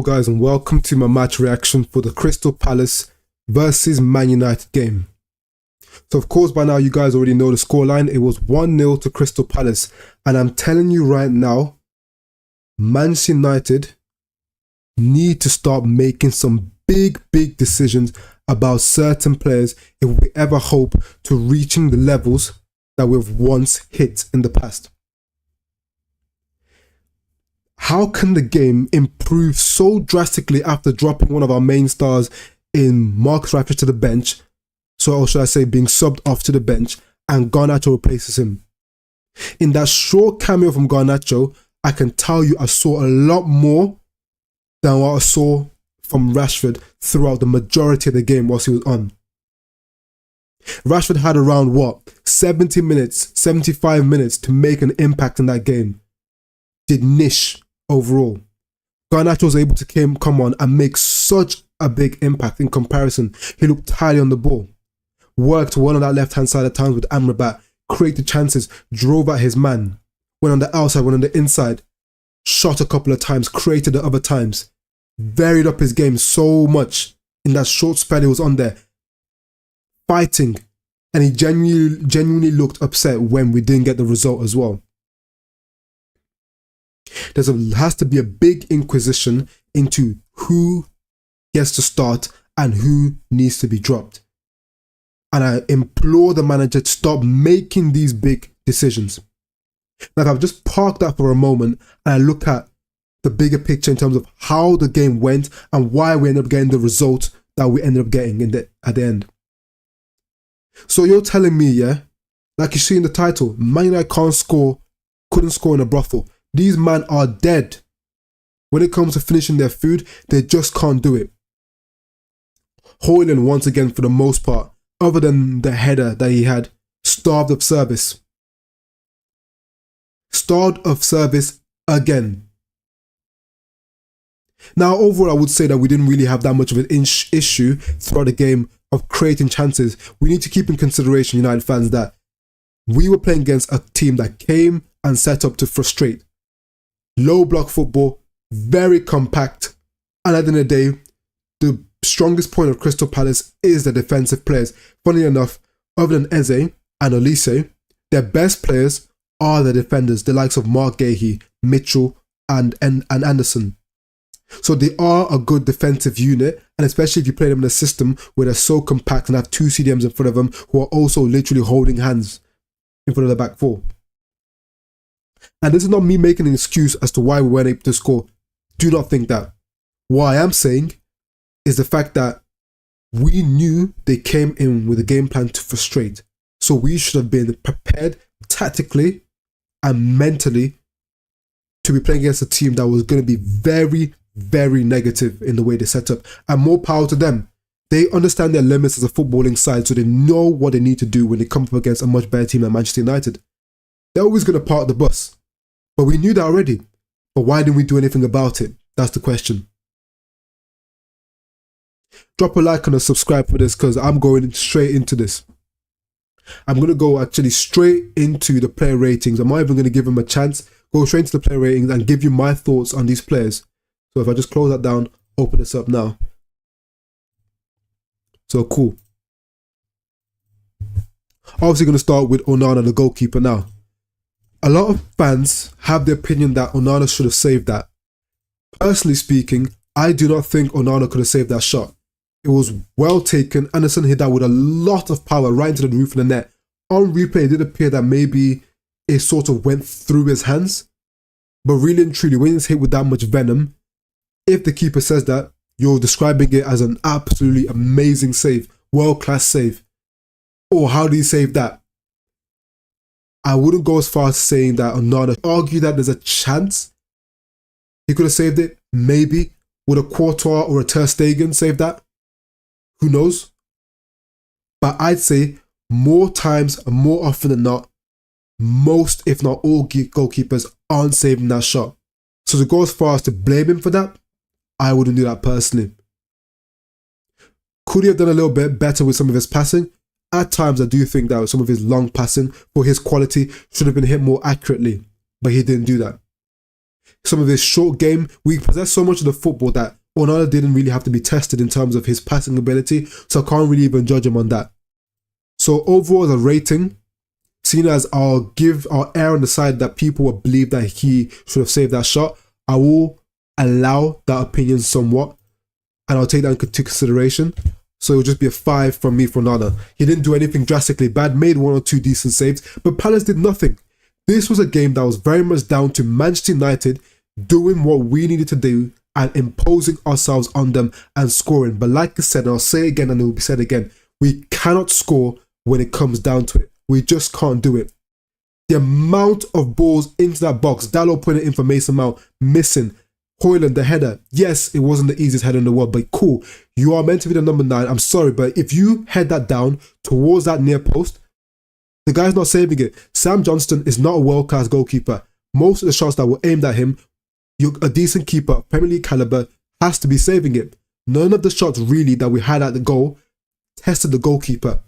Hello guys, and welcome to my match reaction for the Crystal Palace versus Man United game. So of course by now you guys already know the scoreline. It was 1-0 to Crystal Palace, and I'm telling you right now, Manchester United need to start making some big decisions about certain players if we ever hope to reaching the levels that we've once hit in the past. How can the game improve so drastically after dropping one of our main stars in Marcus Rashford to the bench, or should I say being subbed off to the bench, and Garnacho replaces him? In that short cameo from Garnacho, I can tell you I saw a lot more than what I saw from Rashford throughout the majority of the game whilst he was on. Rashford had around 70 minutes, 75 minutes to make an impact in that game. Did niche overall. Garnacho was able to come on and make such a big impact in comparison. He looked tidy on the ball. Worked well on that left-hand side at times with Amrabat. Created chances. Drove at his man. Went on the outside, went on the inside. Shot a couple of times. Created at other times. Varied up his game so much in that short spell he was on there. Fighting. And he genuinely looked upset when we didn't get the result as well. There has to be a big inquisition into who gets to start and who needs to be dropped. And I implore the manager to stop making these big decisions. Now, if I've just parked that for a moment and I look at the bigger picture in terms of how the game went and why we ended up getting the result that we ended up getting at the end. So you're telling me, yeah, like you see in the title, Man United couldn't score in a brothel. These men are dead. When it comes to finishing their food, they just can't do it. Højlund, once again, for the most part, other than the header that he had, starved of service. Starved of service again. Now, overall, I would say that we didn't really have that much of an issue throughout the game of creating chances. We need to keep in consideration, United fans, that we were playing against a team that came and set up to frustrate. Low block football, very compact, and at the end of the day, the strongest point of Crystal Palace is the defensive players. Funny enough, other than Eze and Olise, their best players are the defenders, the likes of Mark Gahey, Mitchell, and Anderson. So they are a good defensive unit, and especially if you play them in a system where they're so compact and have two CDMs in front of them who are also literally holding hands in front of the back four. And this is not me making an excuse as to why we weren't able to score. Do not think that. What I am saying is the fact that we knew they came in with a game plan to frustrate. So we should have been prepared tactically and mentally to be playing against a team that was going to be very negative in the way they set up. And more power to them. They understand their limits as a footballing side, so they know what they need to do when they come up against a much better team than Manchester United. They're always going to park the bus. But we knew that already. But why didn't we do anything about it? That's the question. Drop a like and a subscribe for this, because I'm going straight into this. I'm going to go actually straight into the player ratings. I'm not even going to give them a chance. Go straight into the player ratings and give you my thoughts on these players. So if I just close that down, open this up now. So cool. Obviously going to start with Onana, the goalkeeper now. A lot of fans have the opinion that Onana should have saved that. Personally speaking, I do not think Onana could have saved that shot. It was well taken. Anderson hit that with a lot of power right into the roof of the net. On replay, it did appear that maybe it sort of went through his hands. But really and truly, when it's hit with that much venom, if the keeper says that, you're describing it as an absolutely amazing save. World-class save. Or how do you save that? I wouldn't go as far as saying that Onana. Argue that there's a chance he could have saved it. Maybe. Would a Courtois or a Ter Stegen save that? Who knows? But I'd say more times and more often than not, most if not all goalkeepers aren't saving that shot. So to go as far as to blame him for that, I wouldn't do that personally. Could he have done a little bit better with some of his passing? At times, I do think that some of his long passing for his quality should have been hit more accurately, but he didn't do that. Some of his short game, we possess so much of the football that Onana didn't really have to be tested in terms of his passing ability, so I can't really even judge him on that. So overall, as a rating, seeing as I'll err on the side that people will believe that he should have saved that shot, I will allow that opinion somewhat, and I'll take that into consideration. So it'll just be a 5 from me for Onana. He didn't do anything drastically bad, made 1 or 2 decent saves, but Palace did nothing. This was a game that was very much down to Manchester United doing what we needed to do and imposing ourselves on them and scoring. But like I said, and I'll say it again and it will be said again, we cannot score when it comes down to it. We just can't do it. The amount of balls into that box, Dalot putting it in for Mason Mount, missing. Højlund, the header. Yes, it wasn't the easiest header in the world, but cool. You are meant to be the number 9. I'm sorry, but if you head that down towards that near post, the guy's not saving it. Sam Johnston is not a world-class goalkeeper. Most of the shots that were aimed at him, a decent keeper, Premier League caliber, has to be saving it. None of the shots really that we had at the goal tested the goalkeeper.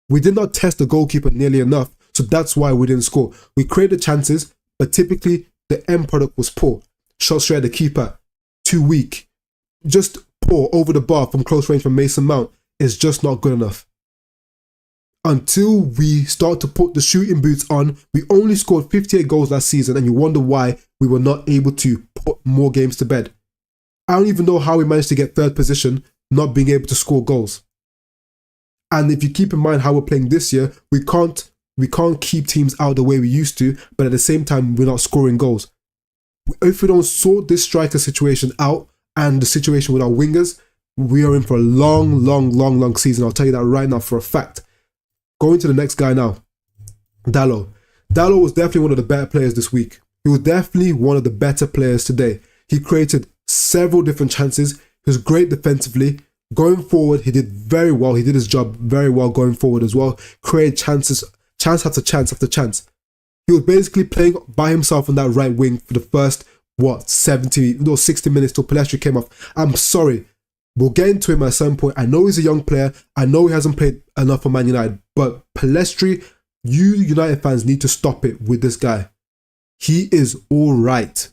We did not test the goalkeeper nearly enough, so that's why we didn't score. We created chances, but typically the end product was poor. Shots straight at the keeper, too weak. Just poor over the bar from close range from Mason Mount is just not good enough. Until we start to put the shooting boots on, we only scored 58 goals last season, and you wonder why we were not able to put more games to bed. I don't even know how we managed to get 3rd position, not being able to score goals. And if you keep in mind how we're playing this year, we can't keep teams out the way we used to, but at the same time, we're not scoring goals. If we don't sort this striker situation out and the situation with our wingers, we are in for a long season. I'll tell you that right now for a fact. Going to the next guy now, Dalot. Dalot was definitely one of the better players this week. He was definitely one of the better players today. He created several different chances. He was great defensively. Going forward, he did very well. He did his job very well going forward as well. Created chances, chance after chance after chance. He was basically playing by himself on that right wing for the first, 60 minutes till Pellistri came off. I'm sorry. We'll get into him at some point. I know he's a young player. I know he hasn't played enough for Man United. But Pellistri, you United fans need to stop it with this guy. He is all right.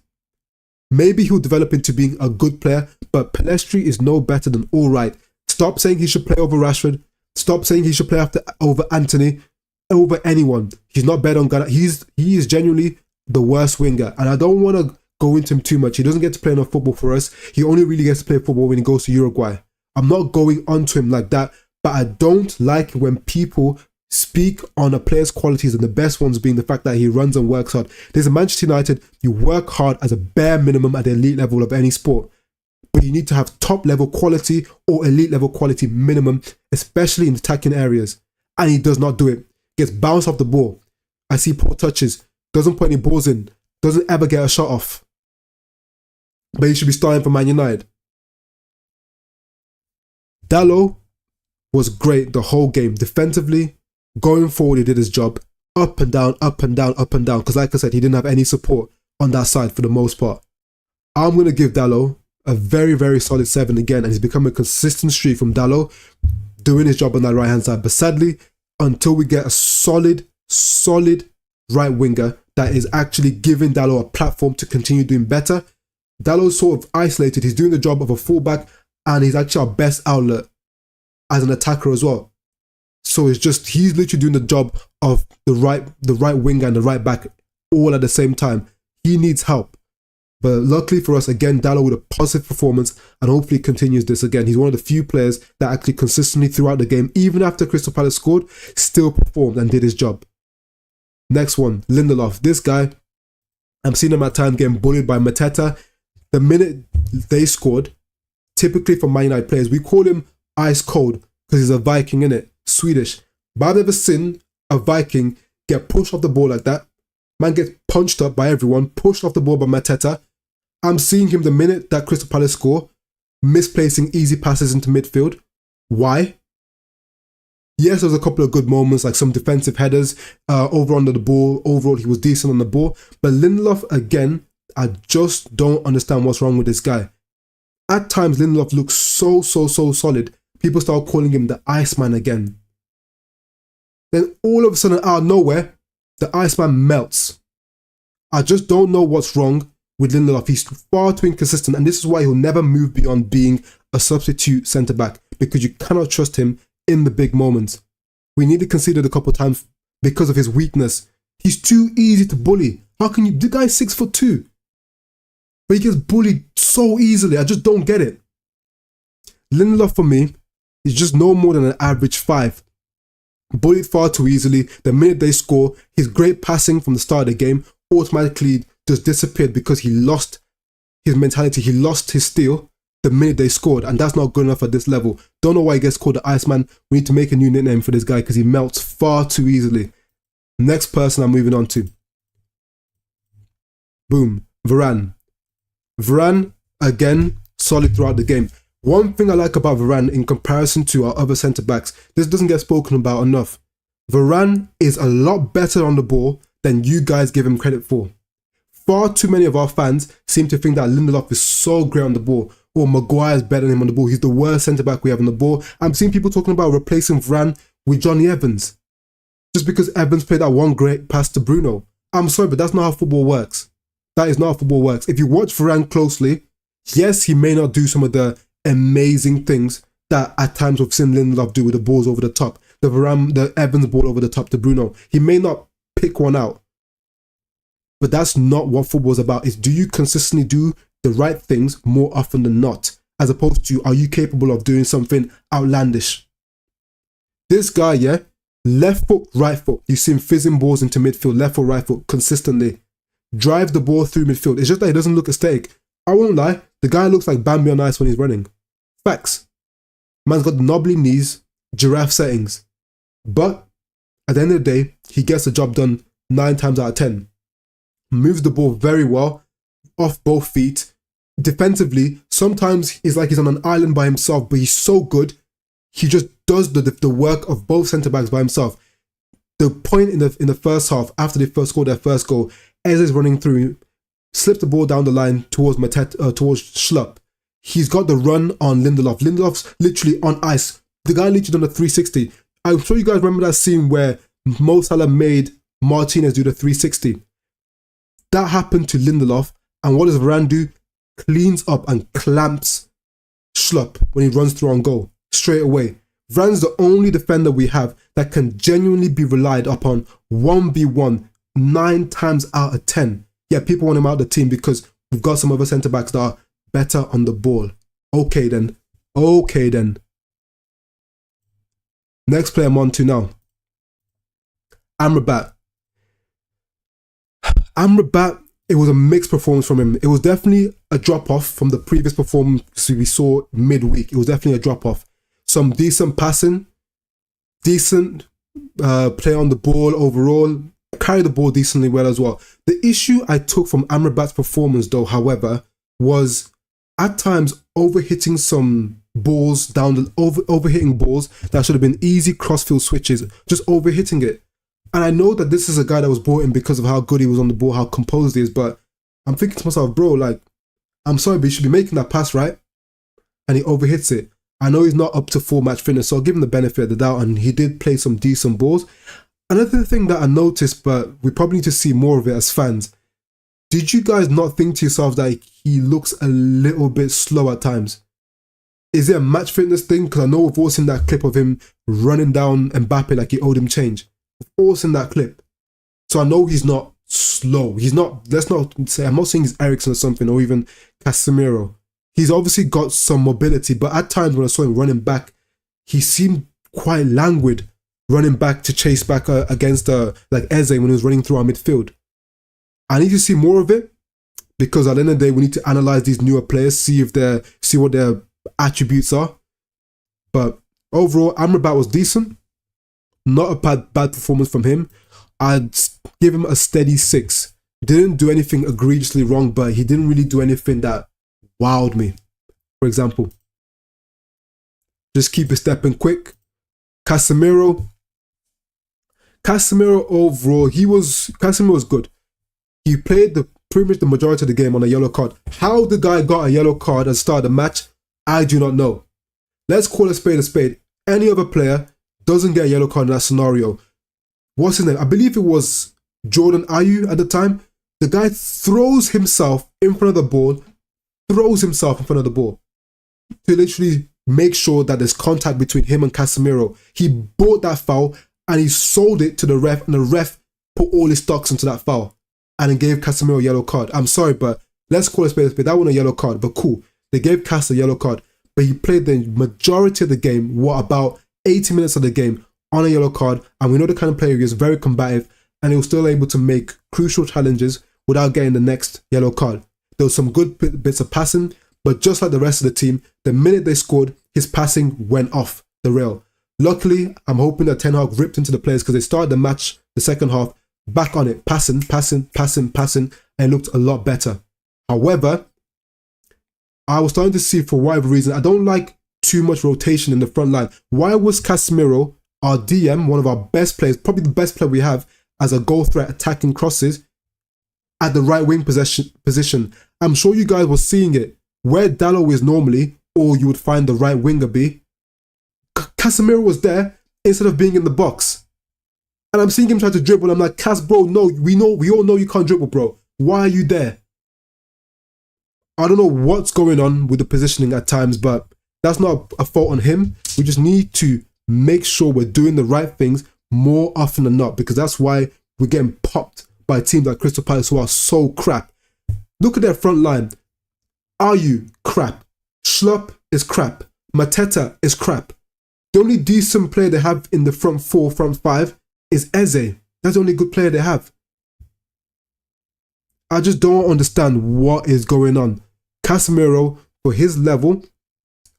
Maybe he'll develop into being a good player, but Pellistri is no better than all right. Stop saying he should play over Rashford. Stop saying he should play over Anthony, over anyone. He's not better on Ghana. He is genuinely the worst winger. And I don't want to go into him too much. He doesn't get to play enough football for us. He only really gets to play football when he goes to Uruguay. I'm not going on to him like that, but I don't like when people speak on a player's qualities and the best ones being the fact that he runs and works hard. There's a Manchester United, you work hard as a bare minimum at the elite level of any sport, but you need to have top level quality or elite level quality minimum, especially in attacking areas. And he does not do it. Gets bounced off the ball. I see poor touches. Doesn't put any balls in. Doesn't ever get a shot off. But he should be starting for Man United. Dalot was great the whole game. Defensively, going forward, he did his job. Up and down, up and down, up and down. Because like I said, he didn't have any support on that side for the most part. I'm going to give Dalot a very solid 7 again. And he's become a consistent streak from Dalot doing his job on that right-hand side. But sadly, until we get a solid right winger that is actually giving Dalot a platform to continue doing better, Dalot's sort of isolated. He's doing the job of a fullback and he's actually our best outlet as an attacker as well. So he's literally doing the job of the right winger and the right back all at the same time. He needs help. But luckily for us, again, Dalot with a positive performance and hopefully continues this again. He's one of the few players that actually consistently throughout the game, even after Crystal Palace scored, still performed and did his job. Next one, Lindelof. This guy, I'm seeing him at times getting bullied by Mateta. The minute they scored, typically for Man United players, we call him ice cold because he's a Viking, innit? Swedish. But I've never seen a Viking get pushed off the ball like that. Man gets punched up by everyone, pushed off the ball by Mateta. I'm seeing him the minute that Crystal Palace score, misplacing easy passes into midfield. Why? Yes, there was a couple of good moments, like some defensive headers over under the ball. Overall, he was decent on the ball. But Lindelof, again, I just don't understand what's wrong with this guy. At times, Lindelof looks so solid. People start calling him the Iceman again. Then all of a sudden, out of nowhere, the Iceman melts. I just don't know what's wrong. with Lindelof. He's far too inconsistent, and this is why he'll never move beyond being a substitute centre-back, because you cannot trust him in the big moments. We need to concede a couple of times because of his weakness. He's too easy to bully. How can you... The guy's 6'2", but he gets bullied so easily. I just don't get it. Lindelof, for me, is just no more than an average 5. Bullied far too easily. The minute they score, his great passing from the start of the game automatically just disappeared because he lost his mentality. He lost his steel the minute they scored, and that's not good enough at this level. Don't know why he gets called the Iceman. We need to make a new nickname for this guy because he melts far too easily. Next person I'm moving on to. Boom. Varane. Varane, again, solid throughout the game. One thing I like about Varane in comparison to our other centre-backs, this doesn't get spoken about enough. Varane is a lot better on the ball than you guys give him credit for. Far too many of our fans seem to think that Lindelof is so great on the ball, or Maguire's better than him on the ball. He's the worst centre-back we have on the ball. I'm seeing people talking about replacing Varane with Johnny Evans, just because Evans played that one great pass to Bruno. I'm sorry, but that's not how football works. That is not how football works. If you watch Varane closely, yes, he may not do some of the amazing things that at times we've seen Lindelof do with the balls over the top. The Evans ball over the top to Bruno. He may not pick one out. But that's not what football is about. It's do you consistently do the right things more often than not? As opposed to, are you capable of doing something outlandish? This guy, yeah, left foot, right foot. You see him fizzing balls into midfield, left foot, right foot, consistently. Drive the ball through midfield. It's just that he doesn't look aesthetic. I won't lie, the guy looks like Bambi on ice when he's running. Facts. Man's got knobbly knees, giraffe settings. But at the end of the day, he gets the job done 9 times out of 10. Moves the ball very well, off both feet. Defensively, sometimes it's like he's on an island by himself, but he's so good, he just does the work of both centre-backs by himself. The point in the first half, after they first scored their first goal, Eze's running through, slipped the ball down the line towards towards Schlupp. He's got the run on Lindelof. Lindelof's literally on ice. The guy literally done a 360. I'm sure you guys remember that scene where Mo Salah made Martinez do the 360. That happened to Lindelof, and what does Varane do? Cleans up and clamps Schlupp when he runs through on goal, straight away. Varane's the only defender we have that can genuinely be relied upon 1v1 9 times out of 10. Yeah, people want him out of the team because we've got some other centre-backs that are better on the ball. Okay then. Next player I'm on to now. Amrabat. It was a mixed performance from him. It was definitely a drop-off from the previous performance we saw midweek. It was definitely a drop-off. Some decent passing, decent play on the ball overall, carry the ball decently well as well. The issue I took from Amrabat's performance, though, however, was at times overhitting some balls overhitting balls that should have been easy crossfield switches, just overhitting it. And I know that this is a guy that was brought in because of how good he was on the ball, how composed he is, but I'm thinking to myself, bro, like, I'm sorry, but you should be making that pass, right? And he overhits it. I know he's not up to full match fitness, so I'll give him the benefit of the doubt, and he did play some decent balls. Another thing that I noticed, but we probably need to see more of it as fans, did you guys not think to yourselves that he looks a little bit slow at times? Is it a match fitness thing? Because I know we've all seen that clip of him running down Mbappe like he owed him change. We've all seen that clip. So I know he's not slow. He's not, let's not say, I'm not saying he's Eriksen or something, or even Casemiro. He's obviously got some mobility, but at times when I saw him running back, he seemed quite languid, running back to chase back against like Eze when he was running through our midfield. I need to see more of it, because at the end of the day, we need to analyze these newer players, see what their attributes are. But overall, Amrabat was decent. Not a bad performance from him. I'd give him a steady 6. Didn't do anything egregiously wrong, but he didn't really do anything that wowed me. For example, just keep it stepping quick. Casemiro overall, Casemiro was good. He played pretty much the majority of the game on a yellow card. How the guy got a yellow card at the start of the match, I do not know. Let's call a spade a spade. Any other player doesn't get a yellow card in that scenario. What's his name? I believe it was Jordan Ayew at the time. The guy throws himself in front of the ball, to literally make sure that there's contact between him and Casemiro. He bought that foul and he sold it to the ref, and the ref put all his stocks into that foul and then gave Casemiro a yellow card. I'm sorry, but let's call it a spade. That wasn't a yellow card, but cool. They gave Cas a yellow card, but he played the majority of the game, about 80 minutes of the game, on a yellow card, and we know the kind of player he is, very combative, and he was still able to make crucial challenges without getting the next yellow card. There was some good bits of passing, but just like the rest of the team, the minute they scored, his passing went off the rail. Luckily, I'm hoping that Ten Hag ripped into the players because they started the match, the second half, back on it, passing, and it looked a lot better. However, I was starting to see, for whatever reason, I don't like too much rotation in the front line. Why was Casemiro, our DM, one of our best players, probably the best player we have as a goal threat attacking crosses, at the right wing position? I'm sure you guys were seeing it. Where Dalot is normally, or you would find the right winger be, Casemiro was there instead of being in the box. And I'm seeing him try to dribble. I'm like, Cas, bro, no, we all know you can't dribble, bro. Why are you there? I don't know what's going on with the positioning at times, but that's not a fault on him. We just need to make sure we're doing the right things more often than not, because that's why we're getting popped by teams like Crystal Palace, who are so crap. Look at their front line. Ayew, crap. Schlupp is crap. Mateta is crap. The only decent player they have in the front four, front five is Eze. That's the only good player they have. I just don't understand what is going on. Casemiro, for his level,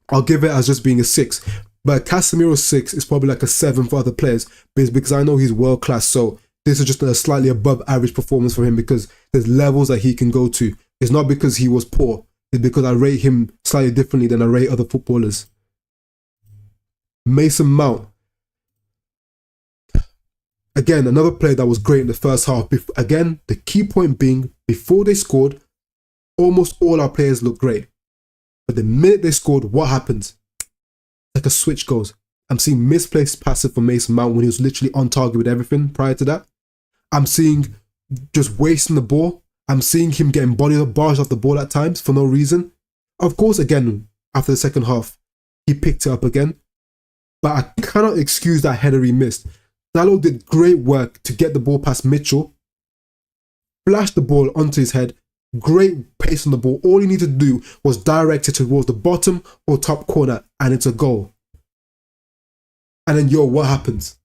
I'll give it as just being a 6. But Casemiro's 6 is probably like a 7 for other players, because I know he's world class. So this is just a slightly above average performance for him, because there's levels that he can go to. It's not because he was poor. It's because I rate him slightly differently than I rate other footballers. Mason Mount. Again, another player that was great in the first half. Again, the key point being, before they scored, almost all our players looked great. But the minute they scored, what happens? Like a switch goes. I'm seeing misplaced passes from Mason Mount when he was literally on target with everything prior to that. I'm seeing just wasting the ball. I'm seeing him getting barged off the ball at times for no reason. Of course, again, after the second half, he picked it up again. But I cannot excuse that header he missed. Dalot did great work to get the ball past Mitchell, flashed the ball onto his head, great pace on the ball. All he needed to do was direct it towards the bottom or top corner, and it's a goal. And then, what happens?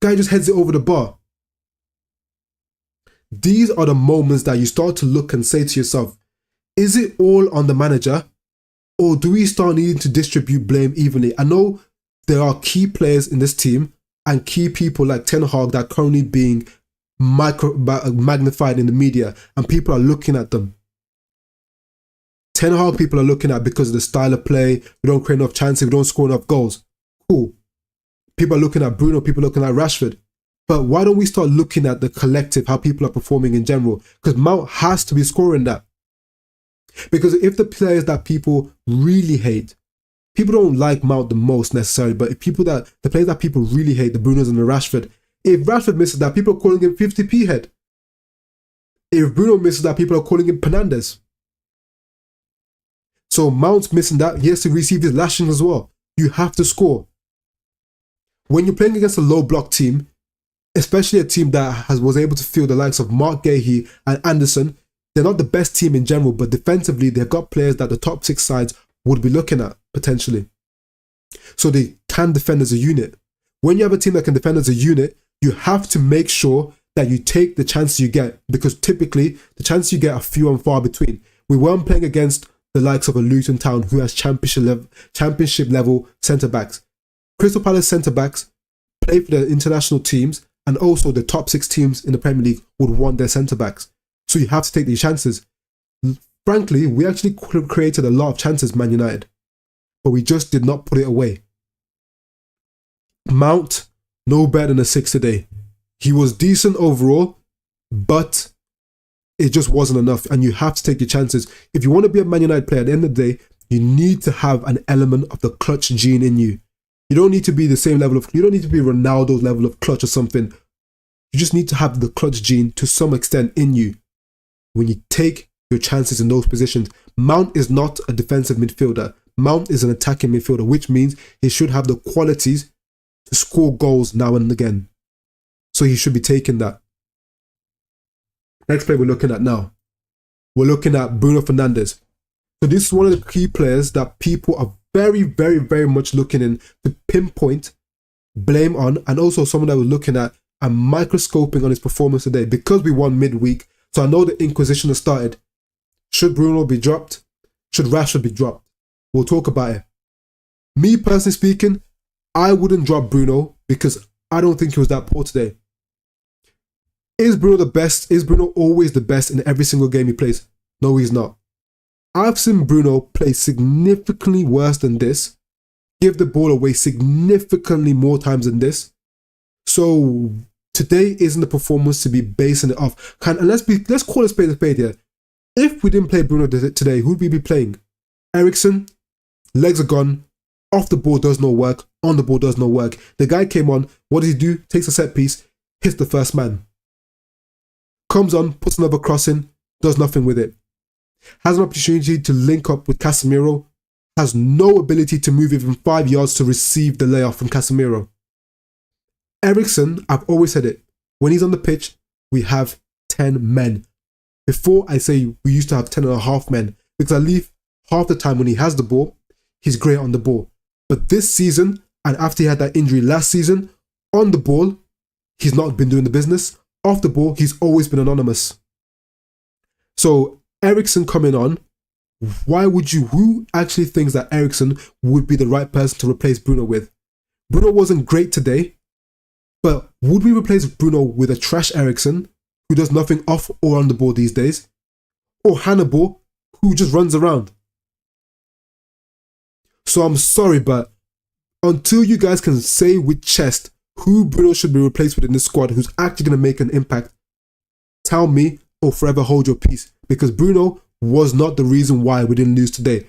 Guy just heads it over the bar. These are the moments that you start to look and say to yourself, is it all on the manager, or do we start needing to distribute blame evenly? I know there are key players in this team and key people like Ten Hag that are currently being magnified in the media, and people are looking at them. Ten Hag people are looking at because of the style of play. We don't create enough chances. We don't score enough goals. Cool. People are looking at Bruno. People are looking at Rashford. But why don't we start looking at the collective, how people are performing in general? Because Mount has to be scoring that. Because if the players that people really hate, people don't like Mount the most necessarily, but if the players that people really hate, the Brunos and the Rashford, if Rashford misses that, people are calling him 50p head. If Bruno misses that, people are calling him Penandes. So Mount's missing that. He has to receive his lashing as well. You have to score. When you're playing against a low block team, especially a team that was able to field the likes of Mark Gahey and Anderson, they're not the best team in general, but defensively, they've got players that the top 6 sides would be looking at, potentially. So they can defend as a unit. When you have a team that can defend as a unit, you have to make sure that you take the chances you get, because typically, the chances you get are few and far between. We weren't playing against the likes of a Luton Town who has championship level centre-backs. Crystal Palace centre-backs play for the international teams, and also the top 6 teams in the Premier League would want their centre-backs. So you have to take these chances. Frankly, we actually created a lot of chances, Man United, but we just did not put it away. Mount, no better than a 6 today. He was decent overall, but it just wasn't enough, and you have to take your chances. If you want to be a Man United player, at the end of the day, you need to have an element of the clutch gene in you. You don't need to be the same level of, you don't need to be Ronaldo's level of clutch or something. You just need to have the clutch gene to some extent in you. when you take your chances in those positions. Mount is not a defensive midfielder. Mount is an attacking midfielder, which means he should have the qualities to score goals now and again. So he should be taking that. Next player we're looking at now. We're looking at Bruno Fernandes. So this is one of the key players that people are very, very, very much looking in to pinpoint, blame on, and also someone that we're looking at and microscoping on his performance today because we won midweek. So I know the Inquisition has started. Should Bruno be dropped? Should Rashford be dropped? We'll talk about it. Me personally speaking, I wouldn't drop Bruno because I don't think he was that poor today. Is Bruno the best? Is Bruno always the best in every single game he plays? No, he's not. I've seen Bruno play significantly worse than this, give the ball away significantly more times than this. So today isn't the performance to be basing it off. And let's call a spade here. If we didn't play Bruno today, who'd we be playing? Eriksen, legs are gone, off the ball does no work, on the ball does no work. The guy came on, what does he do? Takes a set piece, hits the first man. Comes on, puts another cross in, does nothing with it. Has an opportunity to link up with Casemiro, has no ability to move even 5 yards to receive the layoff from Casemiro. Eriksen, I've always said it, when he's on the pitch, we have 10 men. Before I say we used to have 10.5 men, because I leave half the time when he has the ball, he's great on the ball. But this season, and after he had that injury last season, on the ball, he's not been doing the business. Off the ball, he's always been anonymous. So Eriksen coming on, who actually thinks that Eriksen would be the right person to replace Bruno with? Bruno wasn't great today, but would we replace Bruno with a trash Eriksen who does nothing off or on the ball these days? Or Hannibal who just runs around? So I'm sorry, but until you guys can say with chest who Bruno should be replaced with in this squad who's actually going to make an impact, tell me or forever hold your peace. Because Bruno was not the reason why we didn't lose today.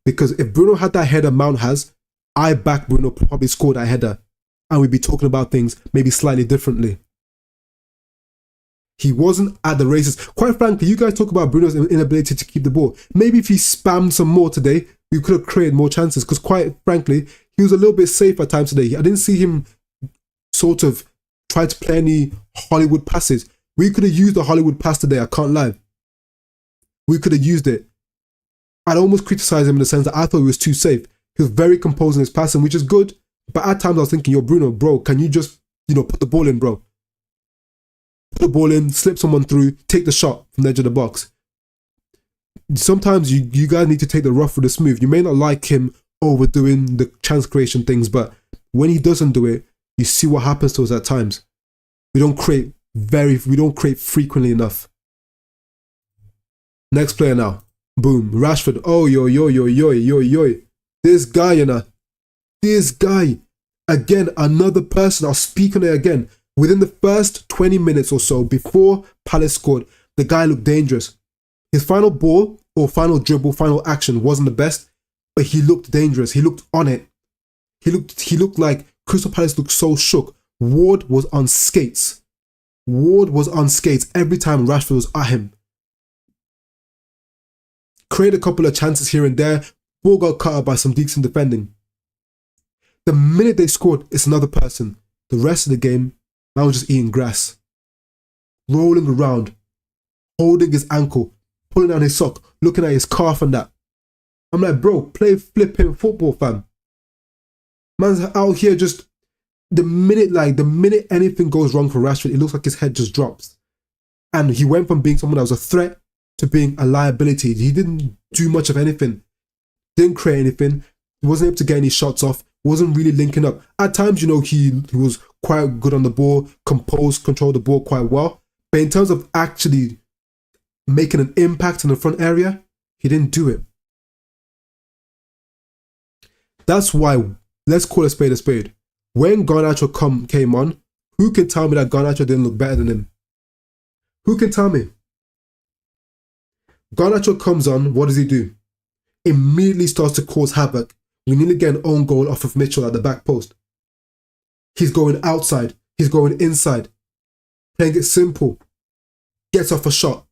Because if Bruno had that header Mount has, I back Bruno probably scored that header. And we'd be talking about things maybe slightly differently. He wasn't at the races. Quite frankly, you guys talk about Bruno's inability to keep the ball. Maybe if he spammed some more today, we could have created more chances. Because quite frankly, he was a little bit safe at times today. I didn't see him sort of try to play any Hollywood passes. We could have used the Hollywood pass today, I can't lie. We could have used it. I'd almost criticize him in the sense that I thought he was too safe. He was very composed in his passing, which is good. But at times I was thinking, yo, Bruno, bro, can you just, put the ball in, bro? Put the ball in, slip someone through, take the shot from the edge of the box. Sometimes you guys need to take the rough with the smooth. You may not like him overdoing the chance creation things, but when he doesn't do it, you see what happens to us at times. We don't create frequently enough. Next player now. Boom. Rashford. Oh, yo. This guy, This guy. Again, another person. I'll speak on it again. Within the first 20 minutes or so, before Palace scored, the guy looked dangerous. His final ball, or final dribble, final action wasn't the best, but he looked dangerous. He looked on it. He looked like Crystal Palace looked so shook. Ward was on skates. Every time Rashford was at him. Create a couple of chances here and there. Ball got cut out by some decent defending. The minute they scored, it's another person. The rest of the game, man was just eating grass. Rolling around. Holding his ankle. Pulling down his sock. Looking at his calf and that. I'm like, bro, play flipping football, fam. Man's out here just... The minute anything goes wrong for Rashford, it looks like his head just drops. And he went from being someone that was a threat to being a liability. He didn't do much of anything. Didn't create anything. He wasn't able to get any shots off. Wasn't really linking up. At times, he was quite good on the ball, composed, controlled the ball quite well. But in terms of actually making an impact in the front area, he didn't do it. That's why, let's call a spade a spade. When Garnacho came on, who can tell me that Garnacho didn't look better than him? Who can tell me? Garnacho comes on, what does he do? Immediately starts to cause havoc. We nearly get an own goal off of Mitchell at the back post. He's going outside. He's going inside. Playing it simple. Gets off a shot.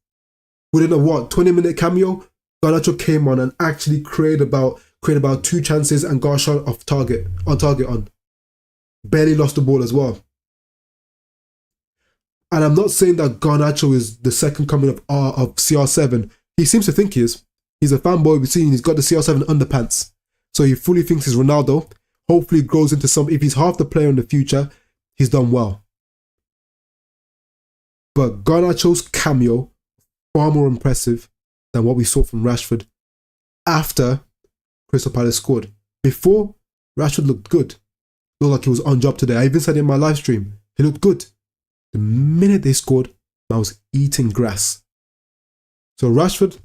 Within a 20-minute cameo, Garnacho came on and actually created about 2 chances and got a shot off target. Barely lost the ball as well. And I'm not saying that Garnacho is the second coming of CR7. He seems to think he is. He's a fanboy. We've seen he's got the CR7 underpants. So he fully thinks he's Ronaldo. Hopefully grows into some. If he's half the player in the future, he's done well. But Garnacho's cameo, far more impressive than what we saw from Rashford after Crystal Palace scored. Before, Rashford looked good. Looked like he was on job today. I even said it in my live stream. He looked good. The minute they scored, I was eating grass. So Rashford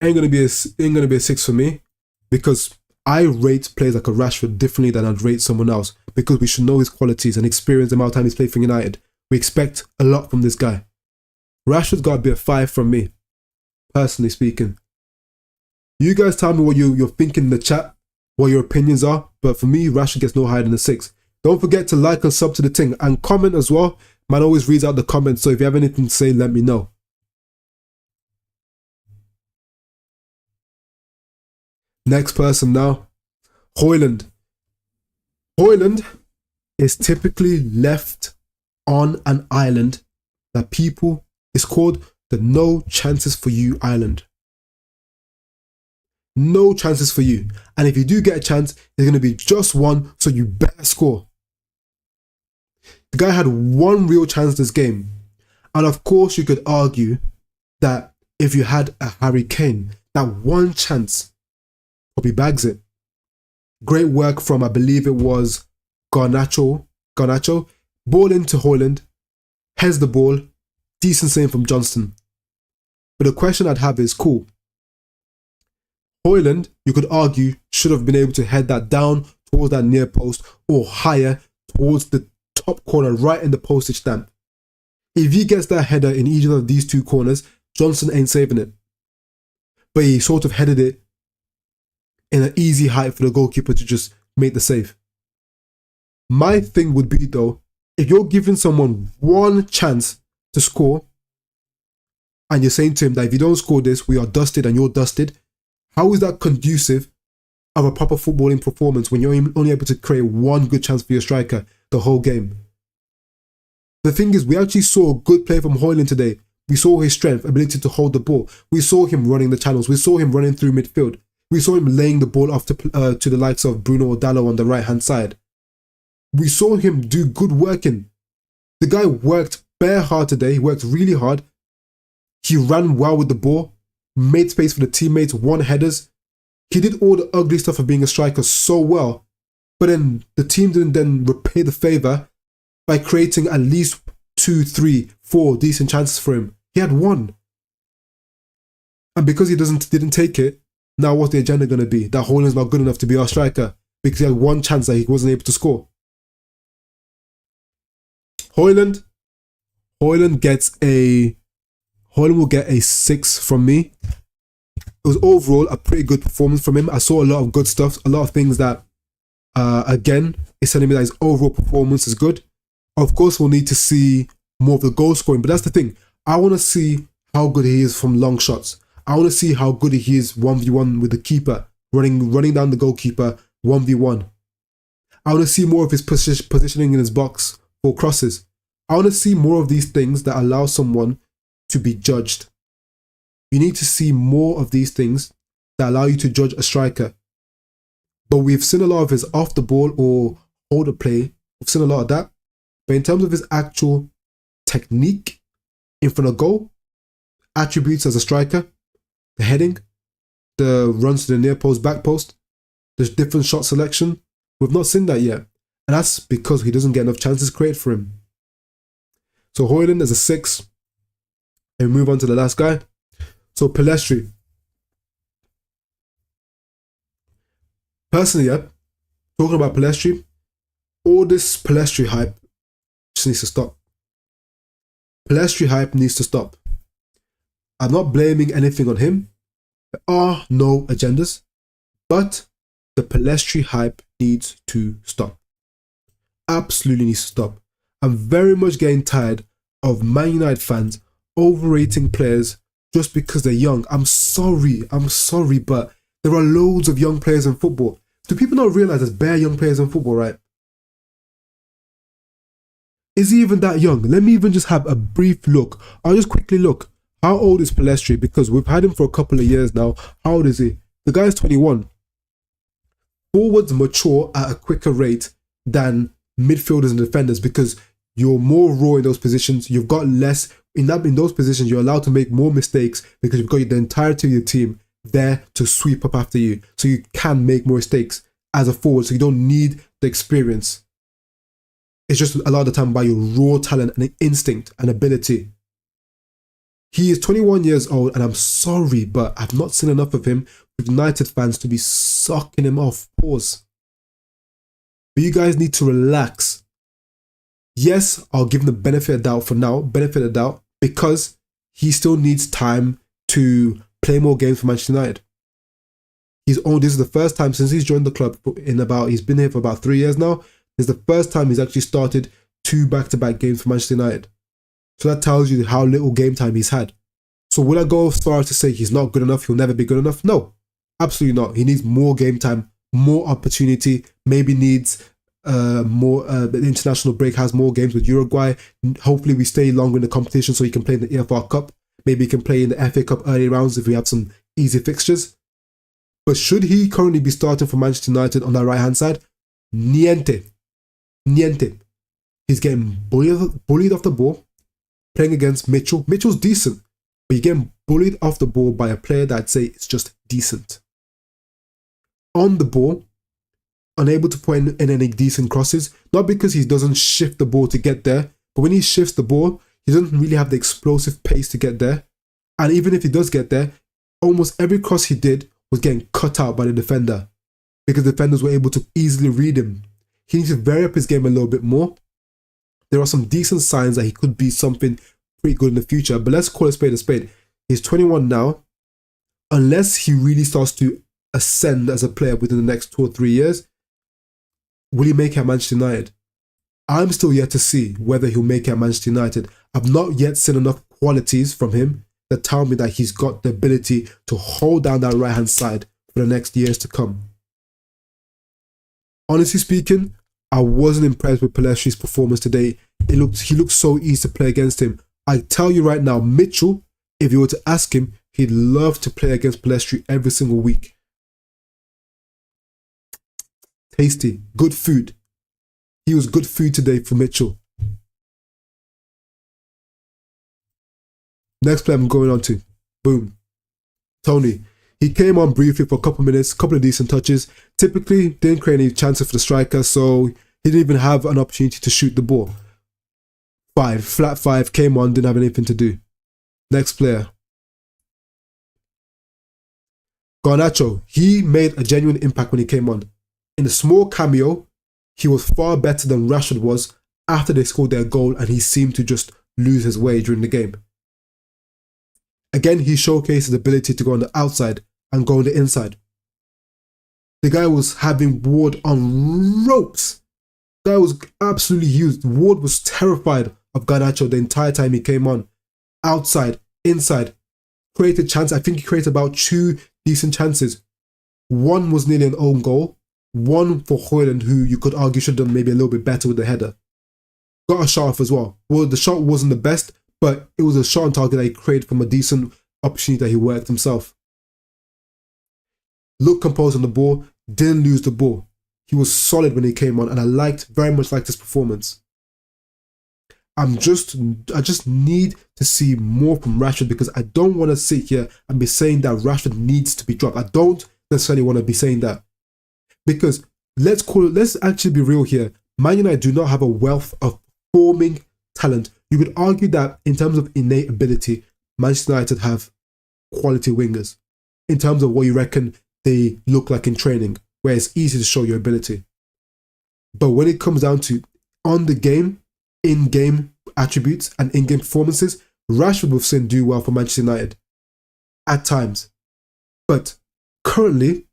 ain't gonna be a 6 for me, because I rate players like a Rashford differently than I'd rate someone else, because we should know his qualities and experience the amount of time he's played for United. We expect a lot from this guy. Rashford's got to be a 5 from me, personally speaking. You guys tell me what you're thinking in the chat, what your opinions are, but for me, Rashford gets no higher than a 6. Don't forget to like and sub to the thing, and comment as well. Man always reads out the comments, so if you have anything to say, let me know. Next person now, Højlund. Højlund is typically left on an island that it's called the no chances for you island. No chances for you. And if you do get a chance, it's going to be just one, so you better score. The guy had one real chance this game. And of course, you could argue that if you had a Harry Kane, that one chance probably bags it. Great work from, I believe it was Garnacho. Ball into Højlund. Heads the ball. Decent save from Johnston. But the question I'd have is, cool. Højlund, you could argue, should have been able to head that down towards that near post or higher towards the top corner right in the postage stamp. If he gets that header in either of these 2 corners, Johnston ain't saving it. But he sort of headed it in an easy height for the goalkeeper to just make the save. My thing would be, though, if you're giving someone one chance to score and you're saying to him that if you don't score this, we are dusted and you're dusted, how is that conducive of a proper footballing performance when you're only able to create one good chance for your striker the whole game? The thing is, we actually saw a good play from Højlund today. We saw his strength, ability to hold the ball. We saw him running the channels. We saw him running through midfield. We saw him laying the ball off to the likes of Bruno Odalo on the right-hand side. We saw him do good working. The guy worked bare hard today. He worked really hard. He ran well with the ball, made space for the teammates, won headers. He did all the ugly stuff of being a striker so well, but then the team didn't then repay the favour by creating at least 2, 3, 4 decent chances for him. He had 1. And because he didn't take it, now what's the agenda going to be? That Højlund's not good enough to be our striker because he had 1 chance that he wasn't able to score. Højlund will get a 6 from me. It was overall a pretty good performance from him. I saw a lot of good stuff, a lot of things that, again, is telling me that his overall performance is good. Of course, we'll need to see more of the goal scoring, but that's the thing. I want to see how good he is from long shots. I want to see how good he is 1v1 with the keeper, running down the goalkeeper 1v1. I want to see more of his positioning in his box for crosses. I want to see more of these things that allow someone to be judged. You need to see more of these things that allow you to judge a striker. But we've seen a lot of his off the ball or hold up play. We've seen a lot of that. But in terms of his actual technique in front of goal, attributes as a striker, the heading, the runs to the near post, back post, the different shot selection, we've not seen that yet. And that's because he doesn't get enough chances created for him. So Højlund is a 6. And we move on to the last guy. So Pellistri. Personally, talking about Pellistri, all this Pellistri hype just needs to stop. Pellistri hype needs to stop. I'm not blaming anything on him. There are no agendas. But the Pellistri hype needs to stop. Absolutely needs to stop. I'm very much getting tired of Man United fans overrating players just because they're young. I'm sorry, but there are loads of young players in football. Do people not realize there's bare young players in football, right? Is he even that young? Let me even just have a brief look. I'll just quickly look. How old is Pellistri? Because we've had him for a couple of years now. How old is he? The guy's 21. Forwards mature at a quicker rate than midfielders and defenders because you're more raw in those positions. You've got less in those positions. You're allowed to make more mistakes because you've got the entirety of your team there to sweep up after you. So you can make more mistakes as a forward. So you don't need the experience. It's just a lot of the time by your raw talent and instinct and ability. He is 21 years old, and I'm sorry, but I've not seen enough of him with United fans to be sucking him off. Pause. But you guys need to relax. Yes, I'll give him the benefit of doubt for now, because he still needs time to play more games for Manchester United. This is the first time since he's joined the club he's been here for about 3 years now. This is the first time he's actually started 2 back-to-back games for Manchester United. So that tells you how little game time he's had. So will I go as far as to say he's not good enough, he'll never be good enough? No, absolutely not. He needs more game time, more opportunity, maybe needs the international break, has more games with Uruguay. Hopefully we stay longer in the competition so he can play in the EFL Cup. Maybe he can play in the FA Cup early rounds if we have some easy fixtures. But should he currently be starting for Manchester United on that right-hand side? Niente. He's getting bullied off the ball, playing against Mitchell. Mitchell's decent, but you're getting bullied off the ball by a player that I'd say is just decent. On the ball, unable to put in any decent crosses, not because he doesn't shift the ball to get there, but when he shifts the ball, he doesn't really have the explosive pace to get there. And even if he does get there, almost every cross he did was getting cut out by the defender because the defenders were able to easily read him. He needs to vary up his game a little bit more. There are some decent signs that he could be something pretty good in the future, but let's call a spade a spade. He's 21 now. Unless he really starts to ascend as a player within the next 2 or 3 years, will he make it at Manchester United? I'm still yet to see whether he'll make it at Manchester United. I've not yet seen enough qualities from him that tell me that he's got the ability to hold down that right-hand side for the next years to come. Honestly speaking, I wasn't impressed with Pellistri's performance today. He looked so easy to play against him. I tell you right now, Mitchell, if you were to ask him, he'd love to play against Pellistri every single week. Tasty, good food. He was good food today for Mitchell. Next player I'm going on to. Boom. Tony. He came on briefly for a couple of minutes, couple of decent touches. Typically, didn't create any chances for the striker, so he didn't even have an opportunity to shoot the ball. Flat 5, came on, didn't have anything to do. Next player. Garnacho. He made a genuine impact when he came on. In a small cameo, he was far better than Rashford was after they scored their goal, and he seemed to just lose his way during the game. Again, he showcased his ability to go on the outside and go on the inside. The guy was having Ward on ropes. The guy was absolutely used. Ward was terrified of Garnacho the entire time he came on. Outside, inside, created chance. I think he created about 2 decent chances. One was nearly an own goal. One for Højlund, who you could argue should have done maybe a little bit better with the header. Got a shot off as well. Well, the shot wasn't the best, but it was a shot on target that he created from a decent opportunity that he worked himself. Looked composed on the ball, didn't lose the ball. He was solid when he came on, and I very much liked his performance. I just need to see more from Rashford because I don't want to sit here and be saying that Rashford needs to be dropped. I don't necessarily want to be saying that. Because let's actually be real here. Man United do not have a wealth of forming talent. You could argue that in terms of innate ability, Manchester United have quality wingers. In terms of what you reckon they look like in training, where it's easy to show your ability. But when it comes down to on the game, in-game attributes and in-game performances, Rashford we've seen do well for Manchester United. At times. But currently,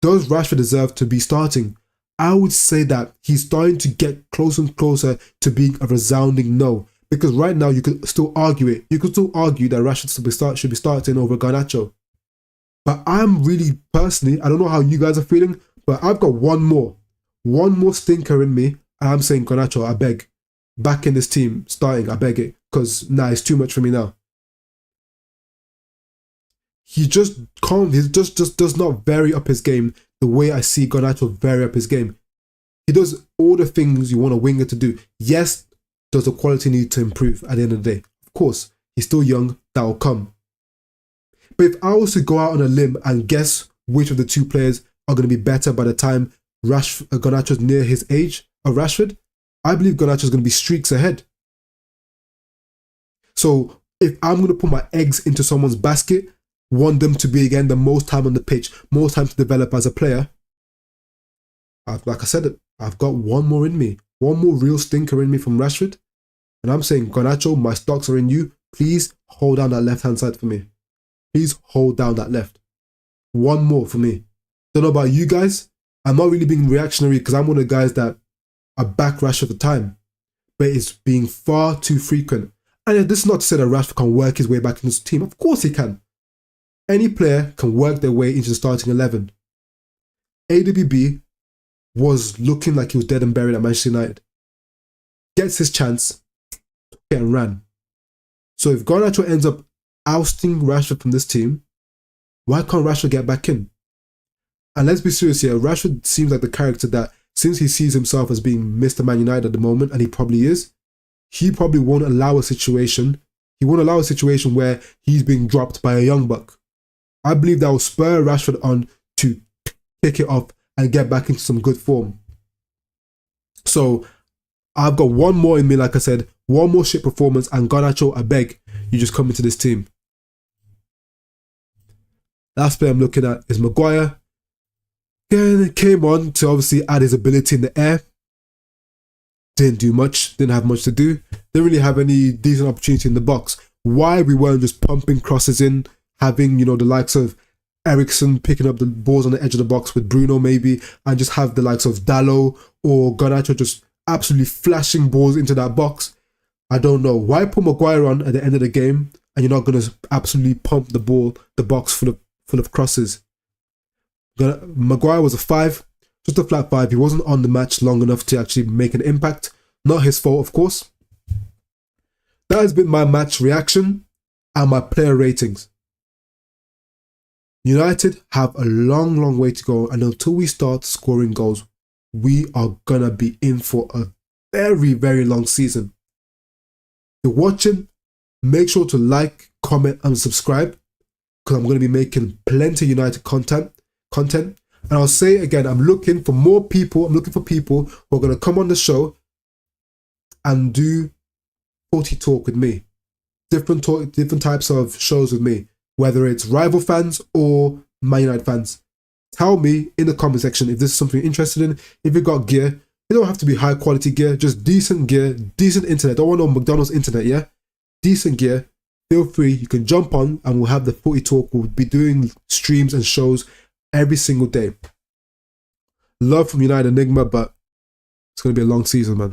does Rashford deserve to be starting? I would say that he's starting to get closer and closer to being a resounding no. Because right now you could still argue it. You could still argue that Rashford should be starting over Garnacho. But I'm really personally, I don't know how you guys are feeling, but I've got one more stinker in me, and I'm saying Garnacho, I beg, back in this team, starting, I beg it, because it's too much for me now. He just can't, he just does not vary up his game the way I see Garnacho vary up his game. He does all the things you want a winger to do. Yes, does the quality need to improve at the end of the day? Of course, he's still young, that will come. But if I was to go out on a limb and guess which of the two players are going to be better by the time Garnacho's near his age of Rashford, I believe Garnacho's going to be streaks ahead. So if I'm going to put my eggs into someone's basket, want them to be, again, the most time on the pitch, most time to develop as a player, like I said, I've got one more in me. One more real stinker in me from Rashford. And I'm saying, Garnacho, my stocks are in you. Please hold down that left-hand side for me. Please hold down that left. One more for me. Don't know about you guys. I'm not really being reactionary because I'm one of the guys that I back Rashford at the time. But it's being far too frequent. And this is not to say that Rashford can work his way back into his team. Of course he can. Any player can work their way into the starting 11. AWB was looking like he was dead and buried at Manchester United. Gets his chance, and ran. So if Garnacho ends up ousting Rashford from this team, why can't Rashford get back in? And let's be serious here, Rashford seems like the character that, since he sees himself as being Mr. Man United at the moment, and he probably is, he probably won't allow a situation where he's being dropped by a young buck. I believe that will spur Rashford on to kick it off and get back into some good form. So I've got one more in me, like I said, one more shit performance, and Garnacho, I beg, you just come into this team. Last player I'm looking at is Maguire. Came on to obviously add his ability in the air. Didn't do much, didn't have much to do. Didn't really have any decent opportunity in the box. Why we weren't just pumping crosses in, having, the likes of Eriksen picking up the balls on the edge of the box with Bruno maybe, and just have the likes of Dalot or Garnacho just absolutely flashing balls into that box. I don't know. Why put Maguire on at the end of the game and you're not going to absolutely pump the box full of crosses? Maguire was a 5, just a flat 5. He wasn't on the match long enough to actually make an impact. Not his fault, of course. That has been my match reaction and my player ratings. United have a long way to go, and until we start scoring goals, we are going to be in for a very long season. If you're watching, make sure to like, comment and subscribe, because I'm going to be making plenty of United content. And I'll say again, I'm looking for more people. I'm looking for people who are going to come on the show and do footy talk with me. Different types of shows with me, whether it's rival fans or Man United fans. Tell me in the comment section if this is something you're interested in. If you've got gear, it don't have to be high quality gear, just decent gear, decent internet. Don't want no McDonald's internet, yeah? Decent gear. Feel free, you can jump on and we'll have the footy talk. We'll be doing streams and shows every single day. Love from United Enigma, but it's going to be a long season, man.